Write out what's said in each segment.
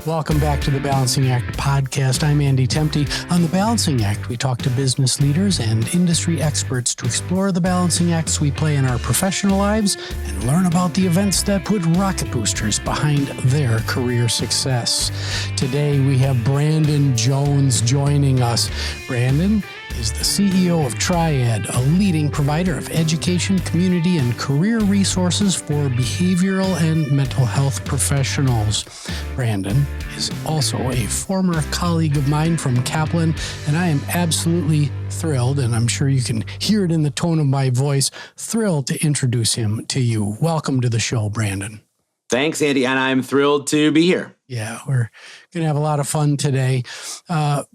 Welcome back to the Balancing Act podcast. I'm Andy Temte. On the Balancing Act, we talk to business leaders and industry experts to explore the balancing acts we play in our professional lives and learn about the events that put rocket boosters behind their career success. Today, we have Brandon Jones joining us. Brandon is the CEO of Triad, a leading provider of education, community, and career resources for behavioral and mental health professionals. Brandon is also a former colleague of mine from Kaplan, and I am absolutely thrilled, and I'm sure you can hear it in the tone of my voice, thrilled to introduce him to you. Welcome to the show, Brandon. Thanks, Andy, and I'm thrilled to be here. Yeah, we're going to have a lot of fun today.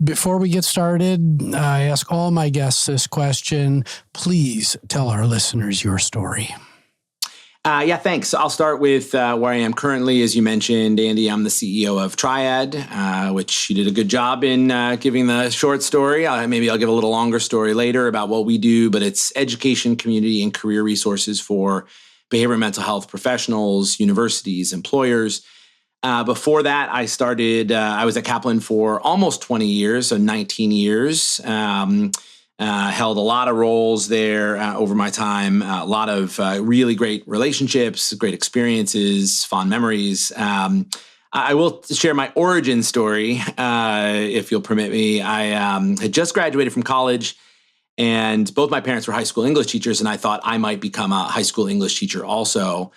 Before we get started, I ask all my guests this question. Please tell our listeners your story. Thanks. I'll start with where I am currently. As you mentioned, Andy, I'm the CEO of Triad, which you did a good job in giving the short story. Maybe I'll give a little longer story later about what we do, but it's education, community, and career resources for behavioral and mental health professionals, universities, employers. Before that, I was at Kaplan for almost 20 years, so 19 years. Held a lot of roles there over my time, a lot of really great relationships, great experiences, fond memories. I will share my origin story, if you'll permit me. I had just graduated from college, and both my parents were high school English teachers, and I thought I might become a high school English teacher also.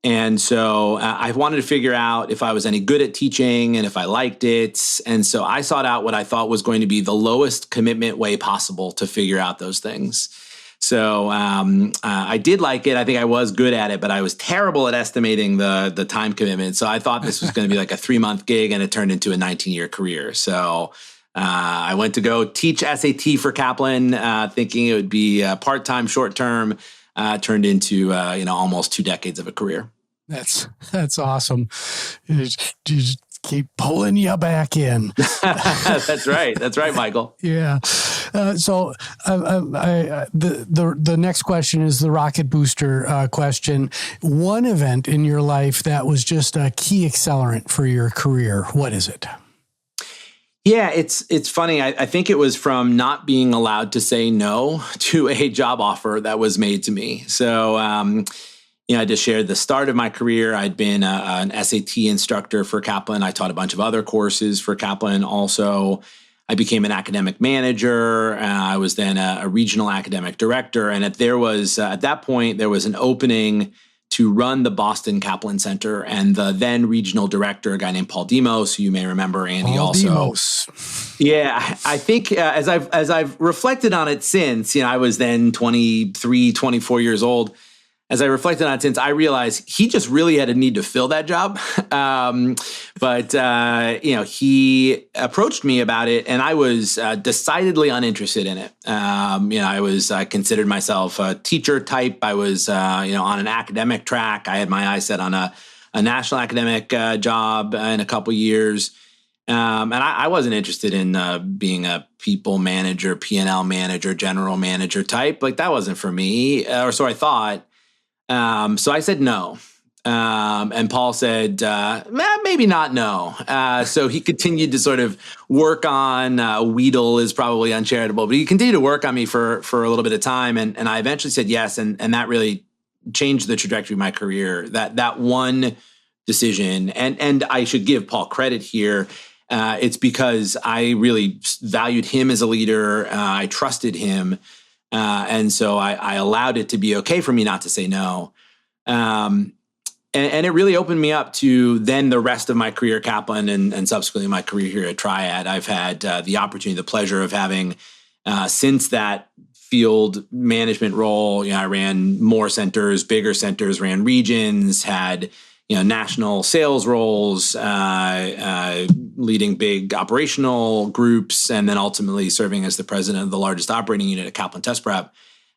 And so I wanted to figure out if I was any good at teaching and if I liked it. And so I sought out what I thought was going to be the lowest commitment way possible to figure out those things. So I did like it. I think I was good at it, but I was terrible at estimating the time commitment. So I thought this was going to be like a 3-month gig, and it turned into a 19-year career. So I went to go teach SAT for Kaplan, thinking it would be part-time, short-term. Turned into almost 2 decades of a career. That's awesome. You just keep pulling you back in. That's right, Michael. Yeah. So the next question is the rocket booster question. One event in your life that was just a key accelerant for your career. What is it? Yeah, it's funny. I think it was from not being allowed to say no to a job offer that was made to me. So, I just shared the start of my career. I'd been an SAT instructor for Kaplan. I taught a bunch of other courses for Kaplan also. I became an academic manager. I was then a regional academic director. And at that point, there was an opening to run the Boston Kaplan Center, and the then regional director, a guy named Paul Demos, who you may remember, Andy, Paul also. Demos. Yeah, I think as I've reflected on it since, I was then 23, 24 years old. As I reflected on it since, I realized he just really had a need to fill that job. But he approached me about it, and I was decidedly uninterested in it. I considered myself a teacher type. I was, on an academic track. I had my eyes set on a national academic job in a couple years. And I wasn't interested in being a people manager, P&L manager, general manager type. Like, that wasn't for me, or so I thought. So I said no. And Paul said, maybe not no. So he continued to sort of work on, wheedle is probably uncharitable, but he continued to work on me for a little bit of time. And I eventually said yes. And that really changed the trajectory of my career. That one decision, and I should give Paul credit here. It's because I really valued him as a leader. I trusted him. And so I allowed it to be okay for me not to say no. And it really opened me up to then the rest of my career at Kaplan and subsequently my career here at Triad. I've had the opportunity, the pleasure of having, since that field management role, I ran more centers, bigger centers, ran regions, had national sales roles, leading big operational groups, and then ultimately serving as the president of the largest operating unit at Kaplan Test Prep.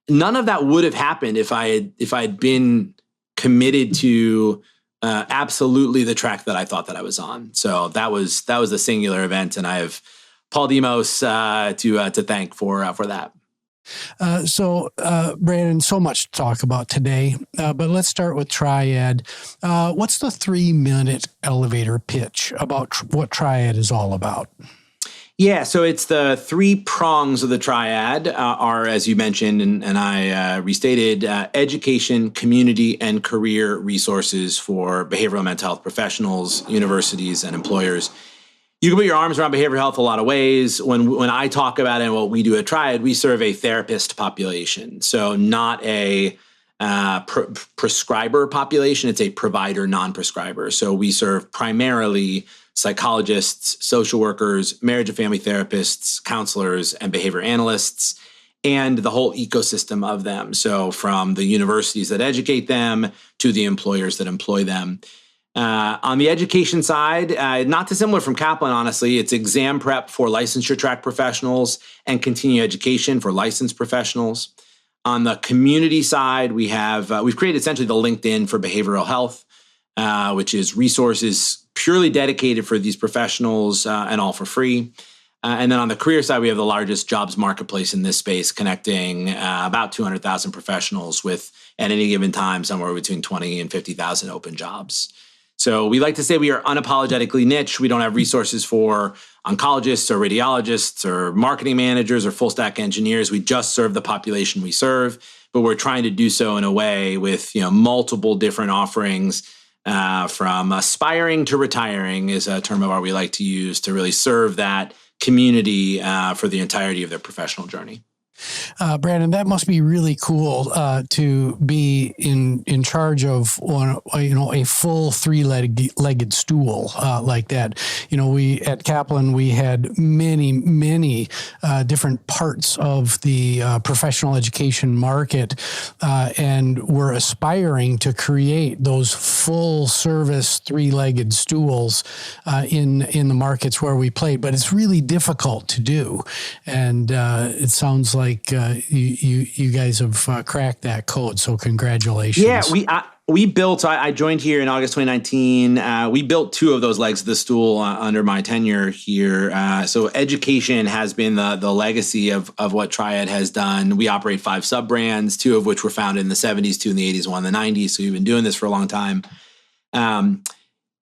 None of that would have happened if I had been committed to absolutely the track that I thought that I was on. So that was a singular event, and I have Paul Demos to thank for that. Brandon, so much to talk about today, but let's start with Triad. What's the 3-minute elevator pitch about what Triad is all about? Yeah, so it's the 3 prongs of the triad are, as you mentioned, and I restated, education, community, and career resources for behavioral mental health professionals, universities, and employers. You can put your arms around behavioral health a lot of ways. When I talk about it and what we do at Triad, we serve a therapist population. So not a prescriber population, it's a provider, non-prescriber. So we serve primarily psychologists, social workers, marriage and family therapists, counselors, and behavior analysts, and the whole ecosystem of them. So from the universities that educate them to the employers that employ them. On the education side, not dissimilar from Kaplan, honestly, it's exam prep for licensure track professionals and continuing education for licensed professionals. On the community side, we've created essentially the LinkedIn for behavioral health, which is resources purely dedicated for these professionals and all for free. And then on the career side, we have the largest jobs marketplace in this space, connecting about 200,000 professionals with, at any given time, somewhere between 20 and 50,000 open jobs. So we like to say we are unapologetically niche. We don't have resources for oncologists or radiologists or marketing managers or full stack engineers. We just serve the population we serve, but we're trying to do so in a way with multiple different offerings, from aspiring to retiring is a term of art we like to use to really serve that community for the entirety of their professional journey. Brandon, that must be really cool to be in charge of a full 3-legged stool like that. We at Kaplan, we had many different parts of the professional education market, and we're aspiring to create those full service 3-legged stools in the markets where we played. But it's really difficult to do, and it sounds like you guys have cracked that code, so congratulations. Yeah, we built. I joined here in August 2019. We built 2 of those legs of the stool under my tenure here. So education has been the legacy of what Triad has done. We operate 5 sub-brands, 2 of which were founded in the 70s, 2 in the 80s, 1 in the 90s. So we've been doing this for a long time.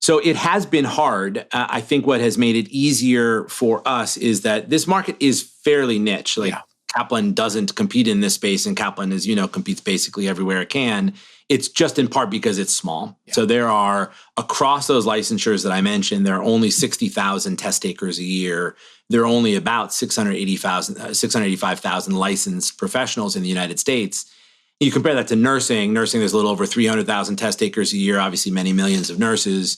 So it has been hard. I think what has made it easier for us is that this market is fairly niche. Kaplan doesn't compete in this space, and Kaplan, as you know, competes basically everywhere it can. It's just in part because it's small. Yeah. So there are, across those licensures that I mentioned, there are only 60,000 test takers a year. There are only about 685,000 licensed professionals in the United States. You compare that to nursing. Nursing, there's a little over 300,000 test takers a year, obviously many millions of nurses.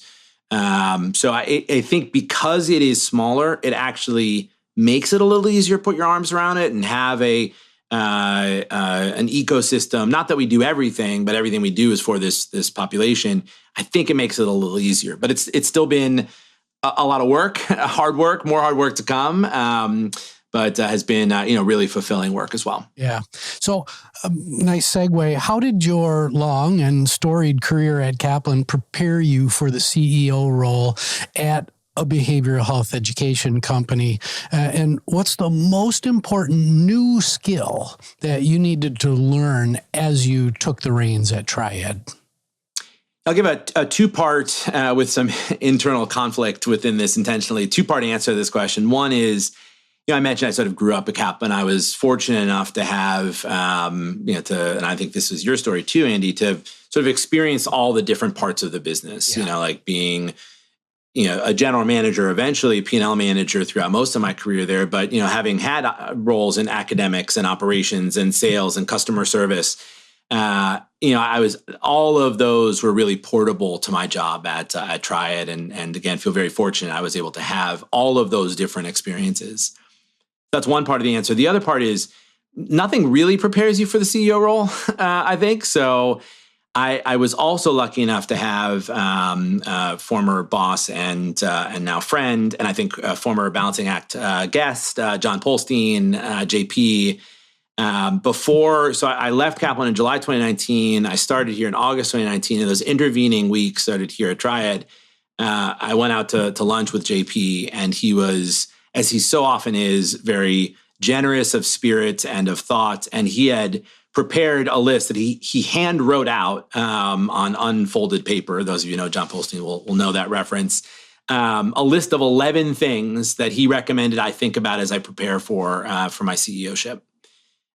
So I think because it is smaller, it actually makes it a little easier to put your arms around it and have an ecosystem. Not that we do everything, but everything we do is for this population. I think it makes it a little easier, but it's still been a lot of work, more hard work to come. But has been really fulfilling work as well. Yeah. So nice segue. How did your long and storied career at Kaplan prepare you for the CEO role at a behavioral health education company? And what's the most important new skill that you needed to learn as you took the reins at Triad? I'll give a 2-part with some internal conflict within this intentionally. 2-part answer to this question. One is, I mentioned I sort of grew up at Kaplan. I was fortunate enough to have, and I think this is your story too, Andy, to sort of experience all the different parts of the business, like being a general manager, eventually a P&L manager throughout most of my career there. But, having had roles in academics and operations and sales and customer service, all of those were really portable to my job at Triad. And again, feel very fortunate I was able to have all of those different experiences. That's one part of the answer. The other part is nothing really prepares you for the CEO role, I think. So I was also lucky enough to have former boss and now friend, and I think former Balancing Act guest, John Polstein, JP. So I left Kaplan in July 2019. I started here in August 2019. And those intervening weeks started here at Triad. I went out to lunch with JP, and he was, as he so often is, very generous of spirit and of thought. And he had prepared a list that he hand wrote out on unfolded paper. Those of you who know John Polstein will know that reference. A list of 11 things that he recommended I think about as I prepare for my CEO-ship.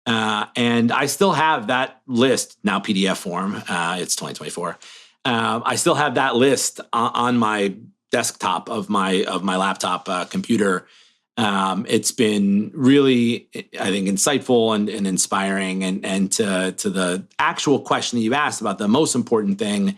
And I still have that list, now PDF form. It's 2024. I still have that list on my desktop of my laptop computer. It's been really, I think, insightful and inspiring. And to the actual question that you asked about the most important thing,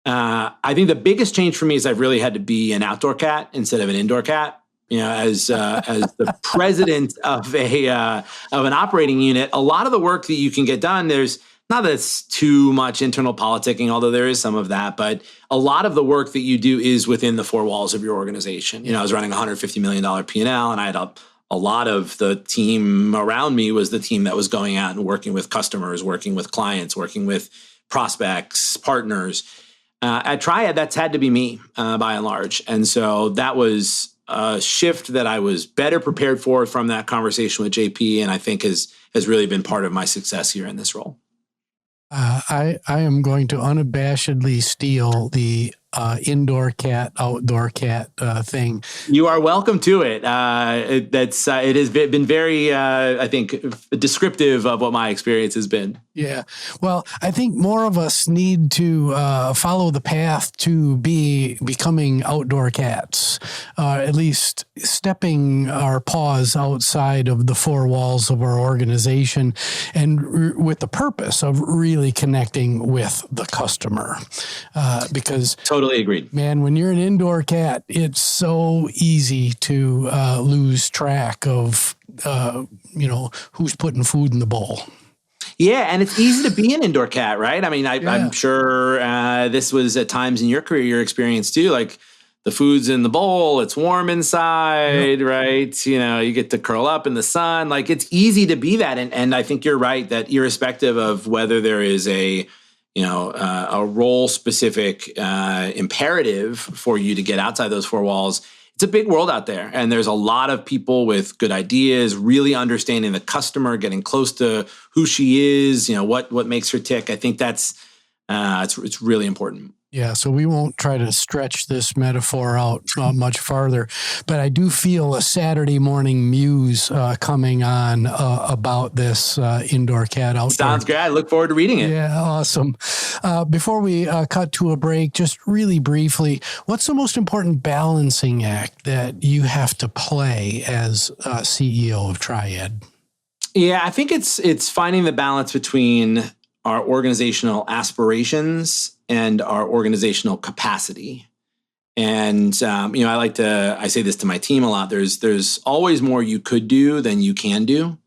I think the biggest change for me is I've really had to be an outdoor cat instead of an indoor cat. You know, as the president of an operating unit, a lot of the work that you can get done, there's not that it's too much internal politicking, although there is some of that, but a lot of the work that you do is within the four walls of your organization. You know, I was running a $150 million P&L, and I had a lot of the team around me was the team that was going out and working with customers, working with clients, working with prospects, partners. At Triad, that's had to be me by and large. And so that was a shift that I was better prepared for from that conversation with JP, and I think has really been part of my success here in this role. I am going to unabashedly steal the indoor cat, outdoor cat thing. You are welcome to it. It has been very, I think, descriptive of what my experience has been. Yeah. Well, I think more of us need to follow the path to becoming outdoor cats, at least stepping our paws outside of the four walls of our organization and with the purpose of really connecting with the customer. Because totally agreed. Man, when you're an indoor cat, it's so easy to lose track of, who's putting food in the bowl. Yeah, and it's easy to be an indoor cat, right? I mean, I'm sure this was at times in your career, your experience too, like the food's in the bowl, it's warm inside, right? You know, you get to curl up in the sun. Like it's easy to be that. And I think you're right that irrespective of whether there is a role specific imperative for you to get outside those four walls, it's a big world out there. And there's a lot of people with good ideas, really understanding the customer, getting close to who she is, what makes her tick. I think that's, it's really important. Yeah, so we won't try to stretch this metaphor out much farther, but I do feel a Saturday morning muse coming on about this indoor cat outdoor. Sounds great. I look forward to reading it. Yeah, awesome. Before we cut to a break, just really briefly, what's the most important balancing act that you have to play as CEO of Triad? Yeah, I think it's finding the balance between our organizational aspirations and our organizational capacity. And, I say this to my team a lot, there's always more you could do than you can do.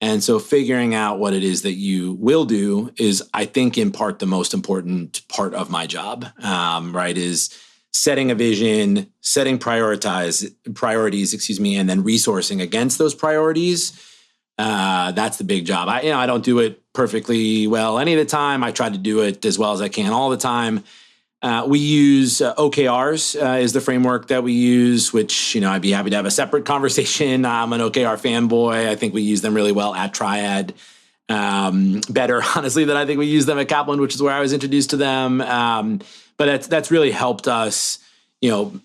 And so figuring out what it is that you will do is, I think, in part, the most important part of my job, right, is setting a vision, setting priorities, and then resourcing against those priorities. That's the big job. I don't do it perfectly well any of the time. I try to do it as well as I can all the time. We use OKRs is the framework that we use, which, I'd be happy to have a separate conversation. I'm an OKR fanboy. I think we use them really well at Triad. Better, honestly, than I think we use them at Kaplan, which is where I was introduced to them. But that's really helped us,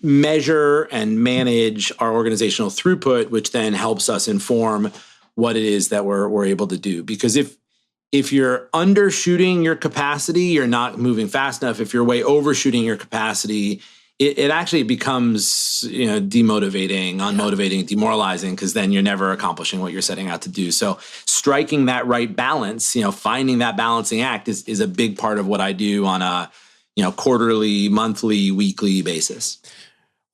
measure and manage our organizational throughput, which then helps us inform what it is that we're able to do. Because if you're undershooting your capacity, you're not moving fast enough. If you're way overshooting your capacity, it actually becomes demotivating, unmotivating, demoralizing, because then you're never accomplishing what you're setting out to do. So striking that right balance, finding that balancing act is a big part of what I do on a quarterly, monthly, weekly basis.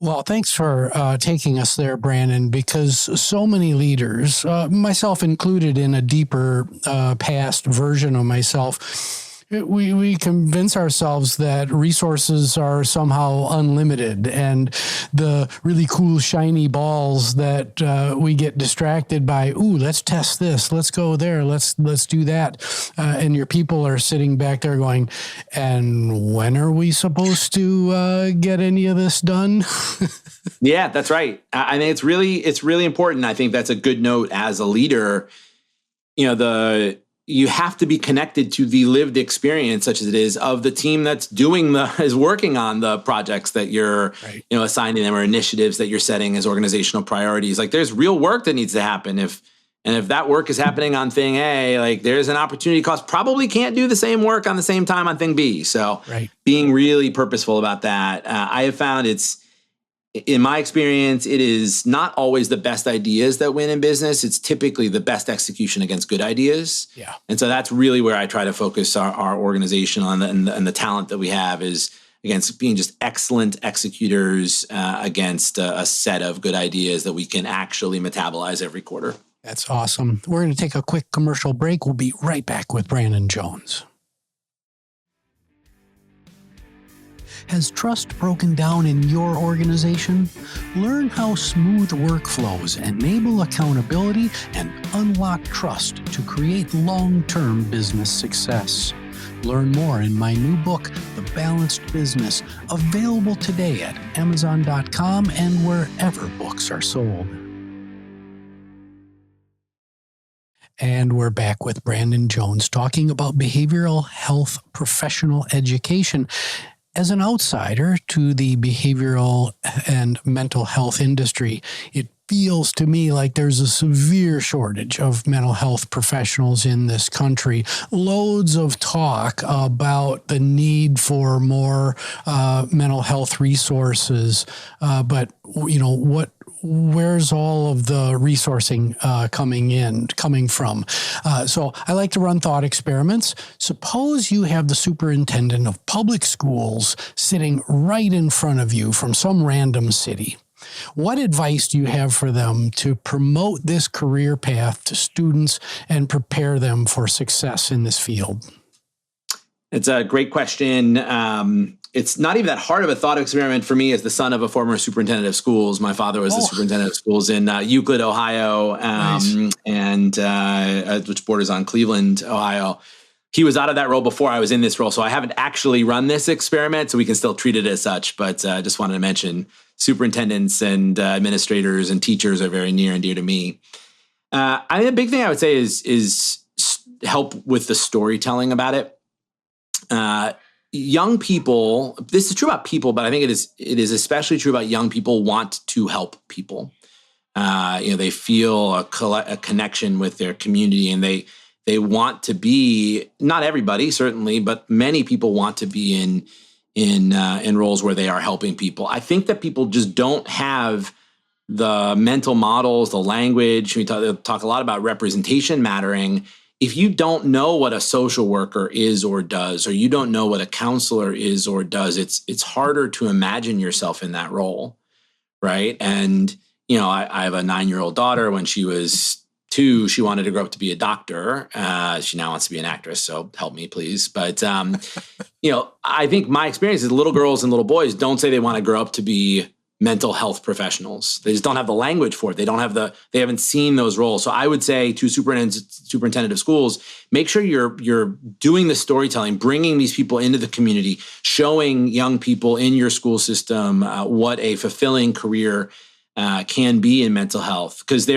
Well, thanks for taking us there, Brandon, because so many leaders, myself included in a deeper past version of myself, We convince ourselves that resources are somehow unlimited, and the really cool shiny balls that we get distracted by. Ooh, let's test this. Let's go there. Let's do that. And your people are sitting back there going, and when are we supposed to get any of this done? Yeah, that's right. I mean, it's really important. I think that's a good note as a leader. You have to be connected to the lived experience, such as it is, of the team that's is working on the projects that you're, right, assigning them, or initiatives that you're setting as organizational priorities. Like, there's real work that needs to happen. If that work is happening on thing A, like, there's an opportunity cost. Probably can't do the same work on the same time on thing B. So right, being really purposeful about that. I have found in my experience, it is not always the best ideas that win in business. It's typically the best execution against good ideas. Yeah. And so that's really where I try to focus our organization on, and the talent that we have is against being just excellent executors against a set of good ideas that we can actually metabolize every quarter. That's awesome. We're going to take a quick commercial break. We'll be right back with Brandon Jones. Has trust broken down in your organization? Learn how smooth workflows enable accountability and unlock trust to create long-term business success. Learn more in my new book, The Balanced Business, available today at Amazon.com and wherever books are sold. And we're back with Brandon Jones talking about behavioral health professional education. As an outsider to the behavioral and mental health industry, it feels to me like there's a severe shortage of mental health professionals in this country. Loads of talk about the need for more mental health resources, but where's all of the resourcing coming from? So I like to run thought experiments. Suppose you have the superintendent of public schools sitting right in front of you from some random city. What advice do you have for them to promote this career path to students and prepare them for success in this field? It's a great question. It's not even that hard of a thought experiment for me as the son of a former superintendent of schools. My father was the superintendent of schools in Euclid, Ohio, Nice. and which borders on Cleveland, Ohio. He was out of that role before I was in this role, so I haven't actually run this experiment, so we can still treat it as such. But I just wanted to mention superintendents and administrators and teachers are very near and dear to me. I think the big thing I would say is help with the storytelling about it. Young people, this is true about people, but I think it is especially true about young people, want to help people. They feel a connection with their community, and they want to be, not everybody certainly, but many people want to be in roles where they are helping people. I think that people just don't have the mental models, the language. We talk a lot about representation mattering. If you don't know what a social worker is or does, or you don't know what a counselor is or does, it's harder to imagine yourself in that role, right? And I have a 9-year-old daughter. When she was 2, she wanted to grow up to be a doctor. She now wants to be an actress, so help me, please. But I think my experience is little girls and little boys don't say they want to grow up to be mental health professionals. They just don't have the language for it. They haven't seen those roles. So I would say to superintendent of schools, make sure you're doing the storytelling, bringing these people into the community, showing young people in your school system what a fulfilling career can be in mental health. Because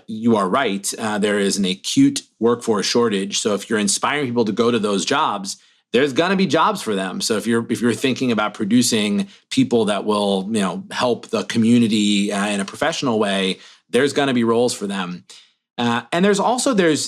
you are right, there is an acute workforce shortage. So if you're inspiring people to go to those jobs, there's going to be jobs for them. So if you're thinking about producing people that will, help the community in a professional way, there's going to be roles for them. And psychology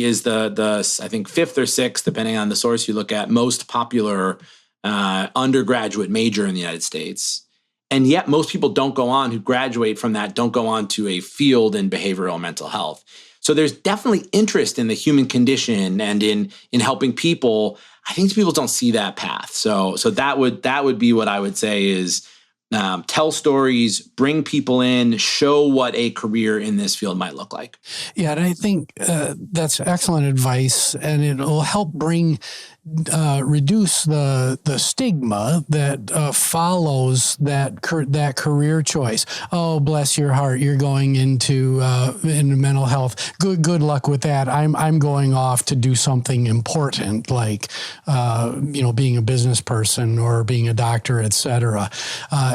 is the I think 5th or 6th, depending on the source you look at, most popular undergraduate major in the United States. And yet most people who graduate from that don't go on to a field in behavioral mental health. So there's definitely interest in the human condition and in helping people. I think people don't see that path. So that would be what I would say is tell stories, bring people in, show what a career in this field might look like. Yeah, and I think that's excellent advice, and it will help reduce the stigma that follows that career choice. Oh, bless your heart, you're going into mental health. Good luck with that. I'm going off to do something important, like being a business person or being a doctor, et cetera.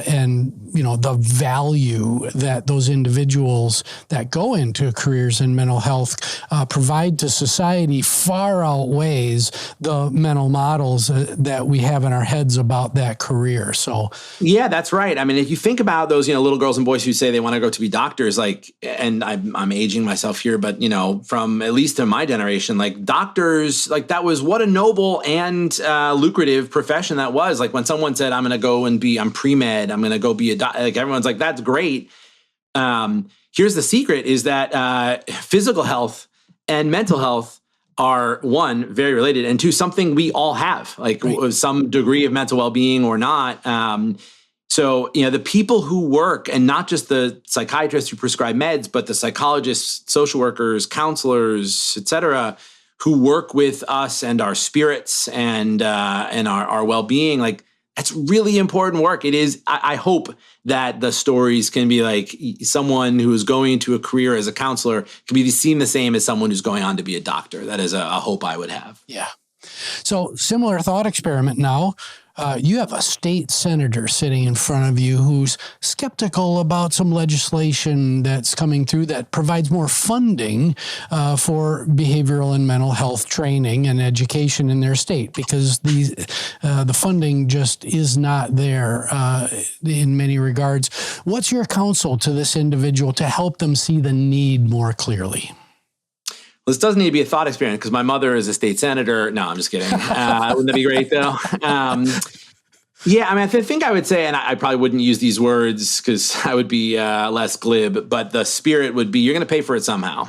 And the value that those individuals that go into careers in mental health provide to society far outweighs the mental models that we have in our heads about that career. So, yeah, that's right. I mean, if you think about those, little girls and boys who say they want to go to be doctors, and I'm aging myself here, but from at least in my generation, doctors, that was what a noble and lucrative profession that was. Like when someone said, I'm pre-med, I'm going to go be a doctor, everyone's like, that's great. Here's the secret is that physical health and mental health are, one, very related, and two, something we all have, right. Some degree of mental well-being or not. So, the people who work, and not just the psychiatrists who prescribe meds, but the psychologists, social workers, counselors, et cetera, who work with us and our spirits and our well-being, that's really important work. It is. I hope that the stories can be like someone who is going into a career as a counselor can be seen the same as someone who's going on to be a doctor. That is a hope I would have. Yeah. So similar thought experiment now. You have a state senator sitting in front of you who's skeptical about some legislation that's coming through that provides more funding for behavioral and mental health training and education in their state, because the funding just is not there in many regards. What's your counsel to this individual to help them see the need more clearly? This doesn't need to be a thought experiment because my mother is a state senator. No, I'm just kidding. Wouldn't that be great, though? Yeah, I mean, I think I would say, and I probably wouldn't use these words because I would be less glib, but the spirit would be, you're going to pay for it somehow,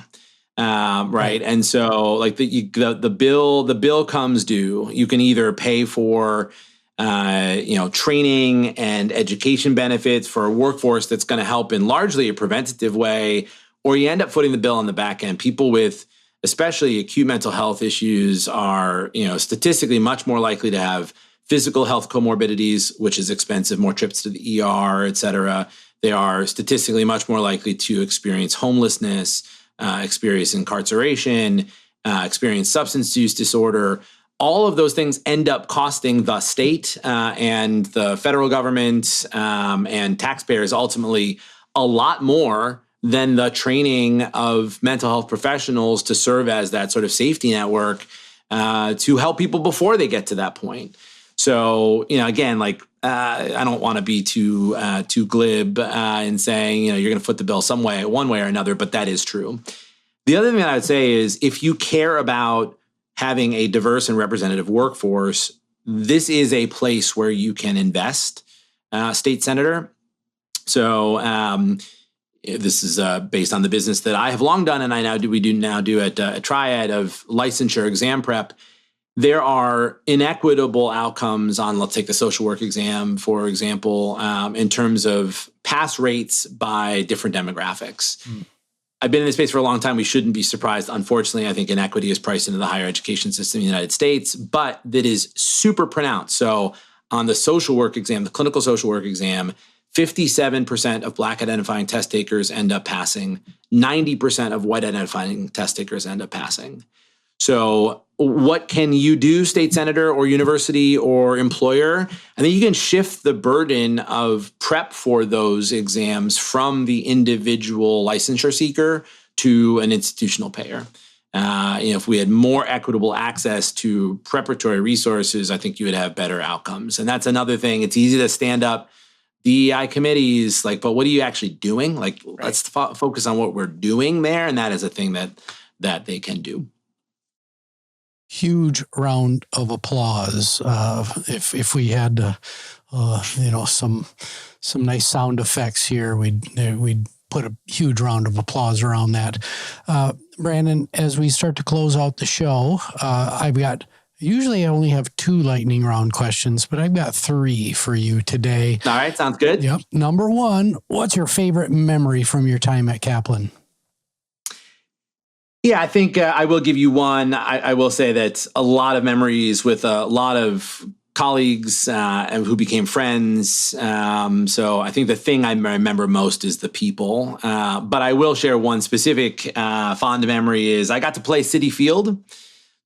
right? And so, the bill comes due. You can either pay for training and education benefits for a workforce that's going to help in largely a preventative way, or you end up footing the bill on the back end. People with especially acute mental health issues are, statistically much more likely to have physical health comorbidities, which is expensive, more trips to the ER, et cetera. They are statistically much more likely to experience homelessness, experience incarceration, experience substance use disorder. All of those things end up costing the state and the federal government and taxpayers ultimately a lot more than the training of mental health professionals to serve as that sort of safety network to help people before they get to that point. So, again, I don't want to be too glib in saying, you're going to foot the bill one way or another, but that is true. The other thing that I would say is if you care about having a diverse and representative workforce, this is a place where you can invest, state senator. So, this is based on the business that I have long done, and we now do at Triad of licensure exam prep. There are inequitable outcomes on, let's take the social work exam, for example, in terms of pass rates by different demographics. I've been in this space for a long time. We shouldn't be surprised. Unfortunately, I think inequity is priced into the higher education system in the United States, but that is super pronounced. So on the social work exam, the clinical social work exam, 57% of Black identifying test takers end up passing. 90% of white identifying test takers end up passing. So what can you do, state senator or university or employer? I think you can shift the burden of prep for those exams from the individual licensure seeker to an institutional payer. If we had more equitable access to preparatory resources, I think you would have better outcomes. And that's another thing. It's easy to stand up DEI committees, but what are you actually doing? Right. Let's focus on what we're doing there. And that is a thing that they can do. Huge round of applause. If we had, some nice sound effects here, we'd put a huge round of applause around that. Brandon, as we start to close out the show, I've got Usually I only have 2 lightning round questions, but I've got 3 for you today. All right, sounds good. Yep. Number 1, what's your favorite memory from your time at Kaplan? Yeah, I think I will give you one. I will say that a lot of memories with a lot of colleagues who became friends. So I think the thing I remember most is the people. But I will share one specific fond memory is I got to play Citi Field.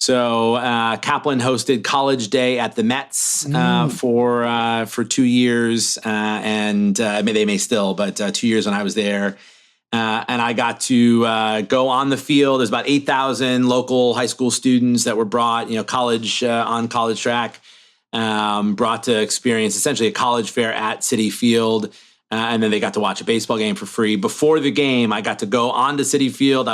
So Kaplan hosted College Day at the Mets for 2 years, and they may still, but 2 years when I was there. And I got to go on the field. There's about 8,000 local high school students that were brought, college on college track, brought to experience essentially a college fair at Citi Field. And then they got to watch a baseball game for free. Before the game, I got to go onto Citi Field.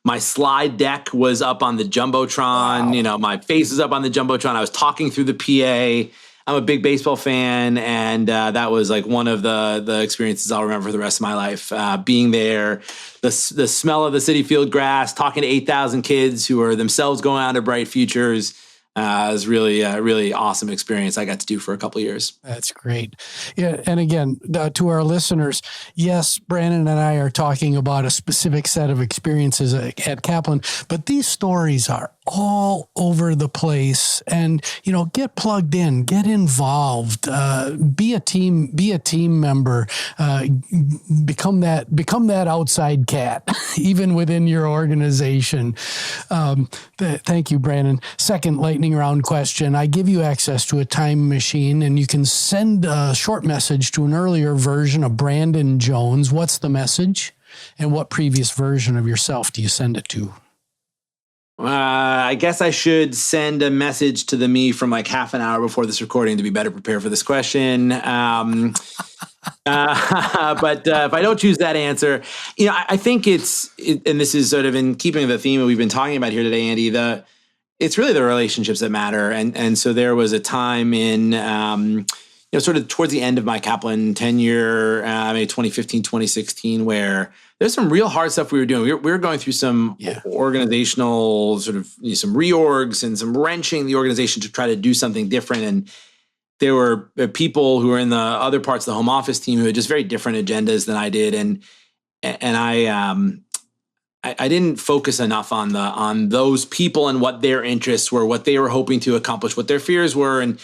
My slide deck was up on the Jumbotron. Wow. My face was up on the Jumbotron. I was talking through the PA. I'm a big baseball fan, and that was like one of the experiences I'll remember for the rest of my life. Being there, the smell of the Citi Field grass, talking to 8,000 kids who are themselves going on to bright futures. Was really a really awesome experience I got to do for a couple of years. That's great. Yeah, and again, to our listeners, yes, Brandon and I are talking about a specific set of experiences at Kaplan, but these stories are all over the place. And get plugged in, get involved, be a team member, become that outside cat, even within your organization. Thank you, Brandon. Second lightning round question. I give you access to a time machine, and you can send a short message to an earlier version of Brandon Jones. What's the message? And what previous version of yourself do you send it to? I guess I should send a message to the me from like half an hour before this recording to be better prepared for this question. But if I don't choose that answer, I think and this is sort of in keeping with the theme that we've been talking about here today, Andy, it's really the relationships that matter. And so there was a time in, sort of towards the end of my Kaplan tenure, maybe 2015, 2016, where there's some real hard stuff we were doing. We were going through some organizational sort of some reorgs and some wrenching the organization to try to do something different. And there were people who were in the other parts of the home office team who had just very different agendas than I did. And I didn't focus enough on those people and what their interests were, what they were hoping to accomplish, what their fears were. And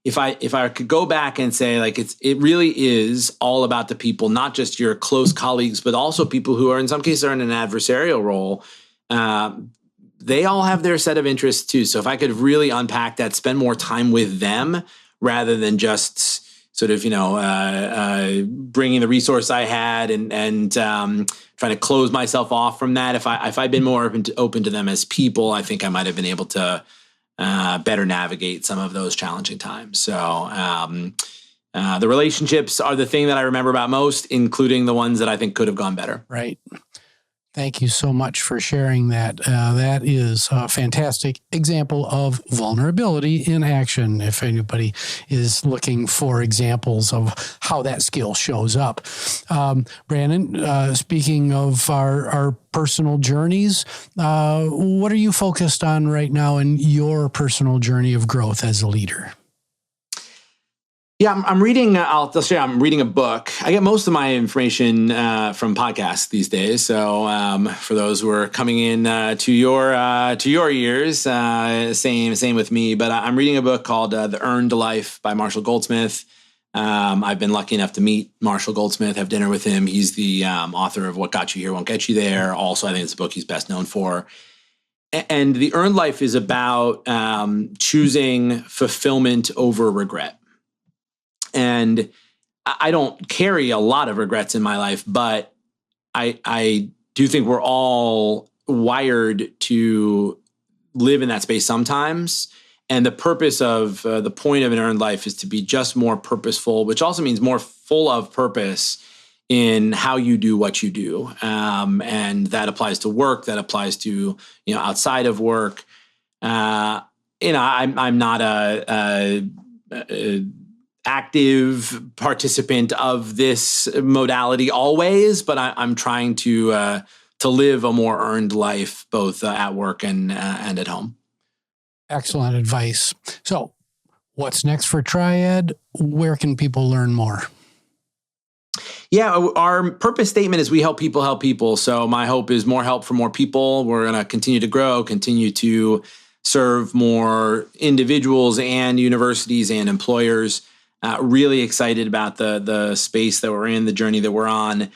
if I could go back and say, like, it really is all about the people, not just your close colleagues, but also people who are in some cases are in an adversarial role. They all have their set of interests too. So if I could really unpack that, spend more time with them rather than just sort of, bringing the resource I had and trying to close myself off from that. If I'd been more open to them as people, I think I might have been able to better navigate some of those challenging times. So the relationships are the thing that I remember about most, including the ones that I think could have gone better. Right. Thank you so much for sharing that. That is a fantastic example of vulnerability in action, if anybody is looking for examples of how that skill shows up. Brandon, speaking of our personal journees, what are you focused on right now in your personal journey of growth as a leader? Yeah, I'm reading. I'll share. I'm reading a book. I get most of my information from podcasts these days. So for those who are coming in to your ears, same with me. But I'm reading a book called The Earned Life by Marshall Goldsmith. I've been lucky enough to meet Marshall Goldsmith, have dinner with him. He's the author of What Got You Here Won't Get You There. Also, I think it's a book he's best known for. And The Earned Life is about choosing fulfillment over regret. And I don't carry a lot of regrets in my life, but I do think we're all wired to live in that space sometimes. And the purpose of the point of an earned life is to be just more purposeful, which also means more full of purpose in how you do what you do. And that applies to work. That applies to, outside of work. I'm not a active participant of this modality always, but I'm trying to live a more earned life, both at work and at home. Excellent advice. So what's next for Triad? Where can people learn more? Yeah, our purpose statement is we help people help people. So my hope is more help for more people. We're going to continue to grow, continue to serve more individuals and universities and employers. Really excited about the space that we're in, the journey that we're on.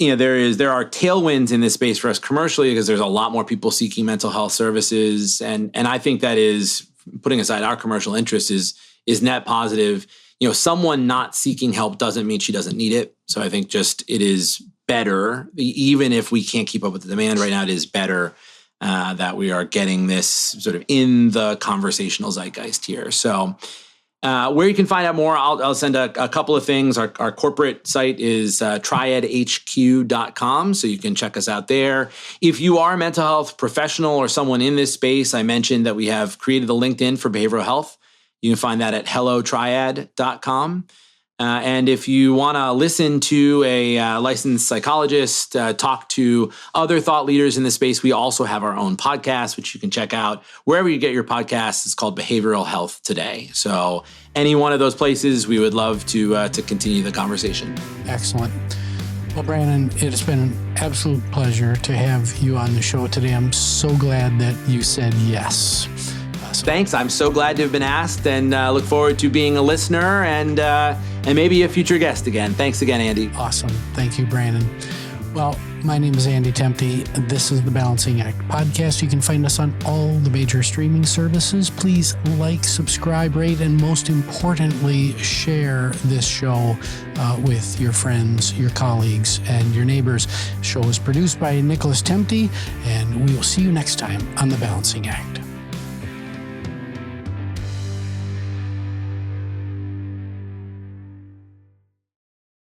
There are tailwinds in this space for us commercially because there's a lot more people seeking mental health services, and I think that is, putting aside our commercial interest, is net positive. Someone not seeking help doesn't mean she doesn't need it. So I think just it is better, even if we can't keep up with the demand right now, it is better that we are getting this sort of in the conversational zeitgeist here. So where you can find out more, I'll send a couple of things. Our corporate site is triadhq.com, so you can check us out there. If you are a mental health professional or someone in this space, I mentioned that we have created the LinkedIn for behavioral health. You can find that at hellotriad.com. And if you want to listen to a licensed psychologist talk to other thought leaders in the space, we also have our own podcast, which you can check out wherever you get your podcasts. It's called Behavioral Health Today. So any one of those places, we would love to continue the conversation. Excellent. Well, Brandon, it has been an absolute pleasure to have you on the show today. I'm so glad that you said yes. Thanks. I'm so glad to have been asked, and look forward to being a listener and maybe a future guest again. Thanks again, Andy. Awesome. Thank you, Brandon. Well, my name is Andy Temte. This is the Balancing Act podcast. You can find us on all the major streaming services. Please like, subscribe, rate, and most importantly, share this show with your friends, your colleagues, and your neighbors. The show is produced by Nicholas Temte, and we will see you next time on the Balancing Act.